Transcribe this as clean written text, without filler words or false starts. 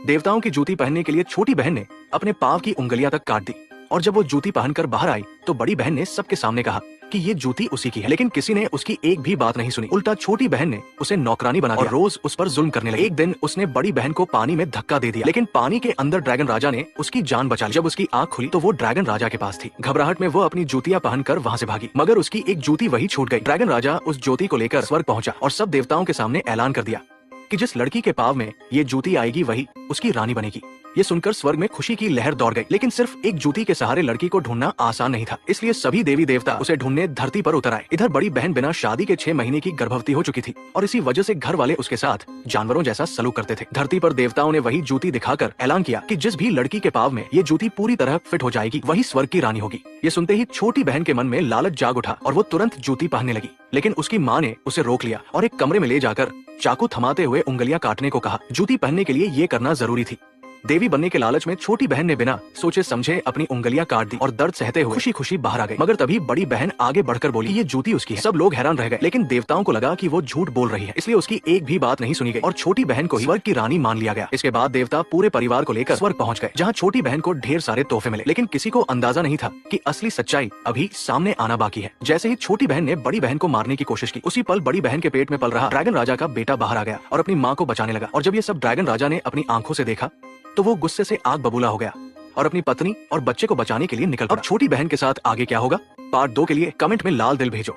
देवताओं की जूती पहनने के लिए छोटी बहन ने अपने पाँव की उंगलियां तक काट दी और जब वो जूती पहनकर बाहर आई तो बड़ी बहन ने सबके सामने कहा कि ये जूती उसी की है। लेकिन किसी ने उसकी एक भी बात नहीं सुनी। उल्टा छोटी बहन ने उसे नौकरानी बना दिया और रोज उस पर जुल्म करने लगी। एक दिन उसने बड़ी बहन को पानी में धक्का दे दिया, लेकिन पानी के अंदर ड्रैगन राजा ने उसकी जान बचा ली। जब उसकी आंख खुली तो वो ड्रैगन राजा के पास थी। घबराहट में वो अपनी जूतियां पहनकर वहां से भागी, मगर उसकी एक जूती वही छूट गई। ड्रैगन राजा उस जूती को लेकर स्वर्ग पहुंचा और सब देवताओं के सामने ऐलान कर दिया कि जिस लड़की के पाँव में ये जूती आएगी वही उसकी रानी बनेगी। ये सुनकर स्वर्ग में खुशी की लहर दौड़ गई। लेकिन सिर्फ एक जूती के सहारे लड़की को ढूंढना आसान नहीं था, इसलिए सभी देवी देवता उसे ढूंढने धरती पर उतर आए। इधर बड़ी बहन बिना शादी के 6 महीने की गर्भवती हो चुकी थी और इसी वजह से घर वाले उसके साथ जानवरों जैसा सलूक करते थे। धरती पर देवताओं ने वही जूती दिखाकर ऐलान किया कि जिस भी लड़की के पाँव में ये जूती पूरी तरह फिट हो जाएगी वही स्वर्ग की रानी होगी। ये सुनते ही छोटी बहन के मन में लालच जाग उठा और वो तुरंत जूती पहनने लगी। लेकिन उसकी माँ ने उसे रोक लिया और एक कमरे में ले जाकर चाकू थमाते हुए उंगलियां काटने को कहा। जूती पहनने के लिए ये करना जरूरी थी। देवी बनने के लालच में छोटी बहन ने बिना सोचे समझे अपनी उंगलियां काट दी और दर्द सहते हुए खुशी खुशी बाहर आ गई। मगर तभी बड़ी बहन आगे बढ़कर बोली ये जूती उसकी है। सब लोग हैरान रह गए, लेकिन देवताओं को लगा कि वो झूठ बोल रही है, इसलिए उसकी एक भी बात नहीं सुनी गई और छोटी बहन को ही स्वर्ग की रानी मान लिया गया। इसके बाद देवता पूरे परिवार को लेकर स्वर्ग पहुंच गए, जहां छोटी बहन को ढेर सारे तोहफे मिले। लेकिन किसी को अंदाजा नहीं था कि असली सच्चाई अभी सामने आना बाकी है। जैसे ही छोटी बहन ने बड़ी बहन को मारने की कोशिश की, उसी पल बड़ी बहन के पेट में पल रहा ड्रैगन राजा का बेटा बाहर आ गया और अपनी माँ को बचाने लगा। और जब ये सब ड्रैगन राजा ने अपनी आंखों से देखा तो वो गुस्से से आग बबूला हो गया और अपनी पत्नी और बच्चे को बचाने के लिए निकल पड़ा। अब छोटी बहन के साथ आगे क्या होगा, पार्ट 2 के लिए कमेंट में लाल दिल भेजो।